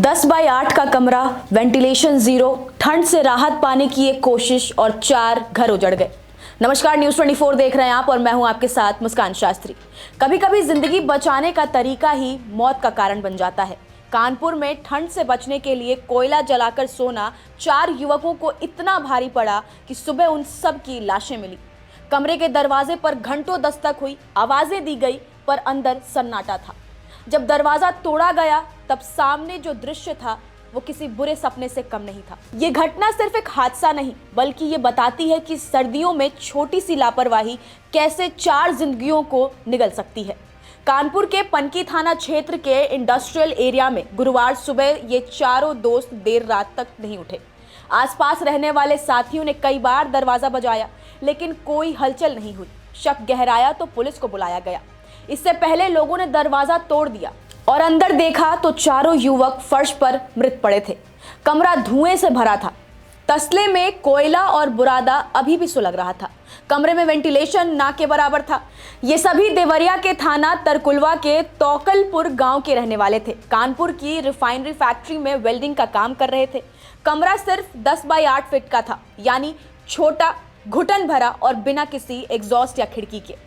10 by 8 का कमरा, ventilation zero, ठंड से राहत पाने की एक कोशिश और 4 घर उजड़ गए। नमस्कार, न्यूज़ 24 देख रहे हैं आप और मैं हूं आपके साथ मुस्कान शास्त्री। कभी कभी जिंदगी बचाने का तरीका ही मौत का कारण बन जाता है। कानपुर में ठंड से बचने के लिए कोयला जलाकर सोना 4 युवकों को इतना भारी पड़ा कि सुबह उन सब की लाशें मिली। कमरे के दरवाजे पर घंटों दस्तक हुई, आवाजें दी गई, पर अंदर सन्नाटा था। जब दरवाजा तोड़ा गया तब सामने जो दृश्य था वो किसी बुरे सपने से कम नहीं था। ये घटना सिर्फ एक हादसा नहीं बल्कि ये बताती है कि सर्दियों में छोटी सी लापरवाही कैसे 4 जिंदगियों को निगल सकती है। कानपुर के पनकी थाना क्षेत्र के इंडस्ट्रियल एरिया में गुरुवार सुबह ये चारों दोस्त देर रात तक नहीं उठे। आसपास रहने वाले साथियों ने कई बार दरवाजा बजाया लेकिन कोई हलचल नहीं हुई। शक गहराया तो पुलिस को बुलाया गया। इससे पहले लोगों ने दरवाजा तोड़ दिया और अंदर देखा तो चारों युवक फर्श पर मृत पड़े थे। कमरा धुएं से भरा था। तसले में कोयला और बुरादा अभी भी सुलग रहा था। कमरे में वेंटिलेशन ना के बराबर था। ये सभी देवरिया के थाना तरकुलवा के तौकलपुर गांव के रहने वाले थे। कानपुर की रिफाइनरी फैक्ट्री में वेल्डिंग का काम कर रहे थे। कमरा सिर्फ 10 बाई 8 फीट का था, यानी छोटा, घुटन भरा और बिना किसी एग्जॉस्ट या खिड़की के।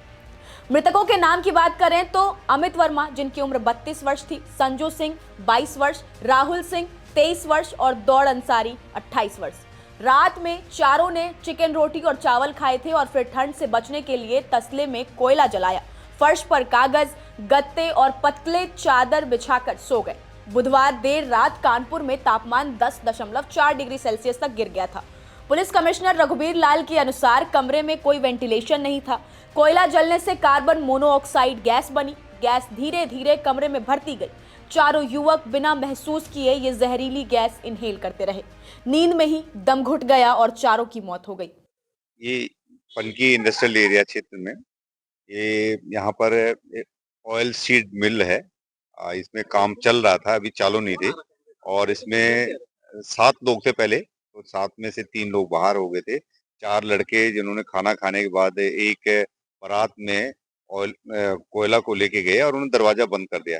मृतकों के नाम की बात करें तो अमित वर्मा, जिनकी उम्र 32 वर्ष थी, संजू सिंह 22 वर्ष, राहुल सिंह 23 वर्ष और दौड़ अंसारी 28 वर्ष। रात में चारों ने चिकन रोटी और चावल खाए थे और फिर ठंड से बचने के लिए तसले में कोयला जलाया। फर्श पर कागज, गत्ते और पतले चादर बिछाकर सो गए। बुधवार देर रात कानपुर में तापमान 10.4 डिग्री सेल्सियस तक गिर गया था। पुलिस कमिश्नर रघुबीर लाल के अनुसार कमरे में कोई वेंटिलेशन नहीं था। कोयला जलने से कार्बन मोनोऑक्साइड गैस बनी। गैस धीरे धीरे कमरे में भरती गई। चारों युवक बिना महसूस किए ये जहरीली गैस इनहेल करते रहे। नींद में ही दम घुट गया और चारों की मौत हो गई। ये पनकी इंडस्ट्रियल एरिया क्षेत्र में ये यहाँ पर एक ऑयल सीड मिल है। इसमें काम चल रहा था, अभी चालू नहीं थे और इसमें 7 लोग थे पहले, तो 7 में से 3 लोग बाहर हो गए थे। 4 लड़के जिन्होंने खाना खाने के बाद एक बारात में ऑयल कोयला को लेके गए और उन्होंने दरवाजा बंद कर दिया।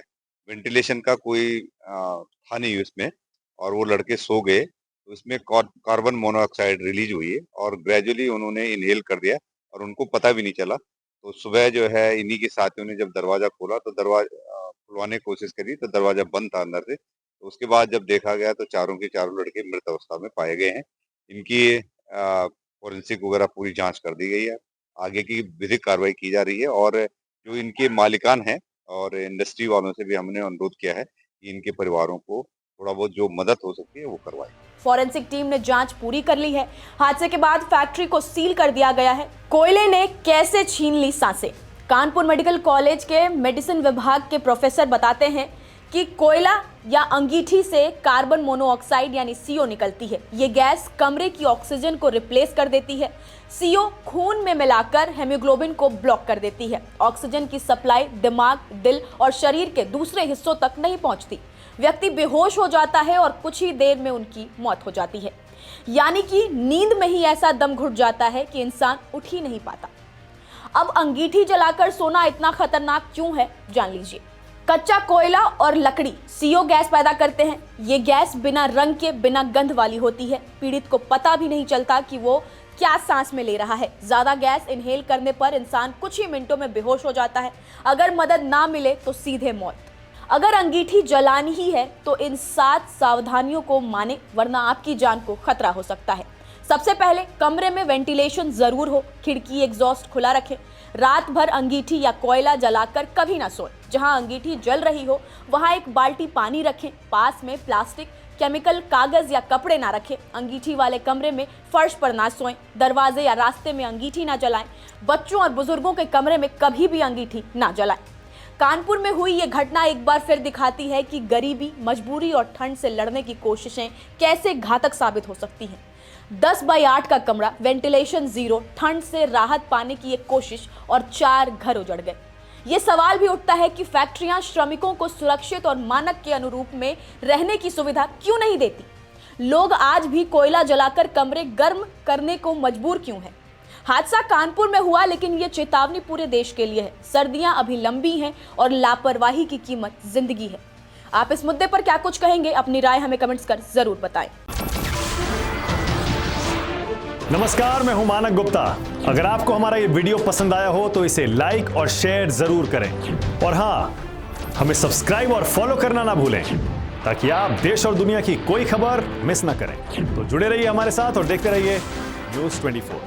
वेंटिलेशन का कोई था नहीं उसमें और वो लड़के सो गए। तो इसमें कार्बन मोनोऑक्साइड रिलीज हुई है और ग्रेजुअली उन्होंने इनहेल कर दिया और उनको पता भी नहीं चला। तो सुबह जो है इन्हीं के साथियों ने जब दरवाजा खोला तो दरवाजा खुलवाने की कोशिश करी तो दरवाजा बंद था अंदर से। तो उसके बाद जब देखा गया तो चारों के चारों लड़के मृत अवस्था में पाए गए हैं। इनकी फोरेंसिक वगैरह पूरी जांच कर दी गई है। आगे की विधिक कार्रवाई की जा रही है और जो इनके मालिकान हैं और इंडस्ट्री वालों से भी हमने अनुरोध किया है कि इनके परिवारों को थोड़ा बहुत जो मदद हो सकती है वो करवाएं। फॉरेंसिक टीम ने जांच पूरी कर ली है। हादसे के बाद फैक्ट्री को सील कर दिया गया है। कोयले ने कैसे छीन ली सांसें? कानपुर मेडिकल कॉलेज के मेडिसिन विभाग के प्रोफेसर बताते हैं कि कोयला या अंगीठी से कार्बन मोनोऑक्साइड यानी CO निकलती है। ये गैस कमरे की ऑक्सीजन को रिप्लेस कर देती है। CO खून में मिलाकर हेमोग्लोबिन को ब्लॉक कर देती है। ऑक्सीजन की सप्लाई दिमाग, दिल और शरीर के दूसरे हिस्सों तक नहीं पहुंचती। व्यक्ति बेहोश हो जाता है और कुछ ही देर में उनकी मौत हो जाती है। यानी कि नींद में ही ऐसा दम घुट जाता है कि इंसान उठ ही नहीं पाता। अब अंगीठी जलाकर सोना इतना खतरनाक क्यों है, जान लीजिए। कच्चा कोयला और लकड़ी CO गैस पैदा करते हैं। ये गैस बिना रंग के, बिना गंध वाली होती है। पीड़ित को पता भी नहीं चलता कि वो क्या सांस में ले रहा है। ज्यादा गैस इनहेल करने पर इंसान कुछ ही मिनटों में बेहोश हो जाता है। अगर मदद ना मिले तो सीधे मौत। अगर अंगीठी जलानी ही है तो इन 7 सावधानियों को माने, वरना आपकी जान को खतरा हो सकता है। सबसे पहले कमरे में वेंटिलेशन जरूर हो। खिड़की, एग्जॉस्ट खुला रखें। रात भर अंगीठी या कोयला जलाकर कभी ना सोएं। जहां अंगीठी जल रही हो वहां एक बाल्टी पानी रखें। पास में प्लास्टिक, केमिकल, कागज या कपड़े ना रखें। अंगीठी वाले कमरे में फर्श पर ना सोएं। दरवाजे या रास्ते में अंगीठी ना जलाएं। बच्चों और बुजुर्गों के कमरे में कभी भी अंगीठी ना जलाएं। कानपुर में हुई ये घटना एक बार फिर दिखाती है कि गरीबी, मजबूरी और ठंड से लड़ने की कोशिशें कैसे घातक साबित हो सकती हैं। 10 बाई 8 का कमरा, वेंटिलेशन जीरो, ठंड से राहत पाने की एक कोशिश और 4 घर उजड़ गए। ये सवाल भी उठता है कि फैक्ट्रियां श्रमिकों को सुरक्षित और मानक के अनुरूप में रहने की सुविधा क्यों नहीं देती? लोग आज भी कोयला जलाकर कमरे गर्म करने को मजबूर क्यों हैं? हादसा कानपुर में हुआ लेकिन ये चेतावनी पूरे देश के लिए है। सर्दियां अभी लंबी हैं और लापरवाही की कीमत जिंदगी है। आप इस मुद्दे पर क्या कुछ कहेंगे, अपनी राय हमें कमेंट्स कर जरूर बताएं। नमस्कार, मैं हूं मानक गुप्ता। अगर आपको हमारा ये वीडियो पसंद आया हो तो इसे लाइक और शेयर जरूर करें, और हां, हमें सब्सक्राइब और फॉलो करना ना भूलें ताकि आप देश और दुनिया की कोई खबर मिस ना करें। तो जुड़े रहिए हमारे साथ और देखते रहिए News 24।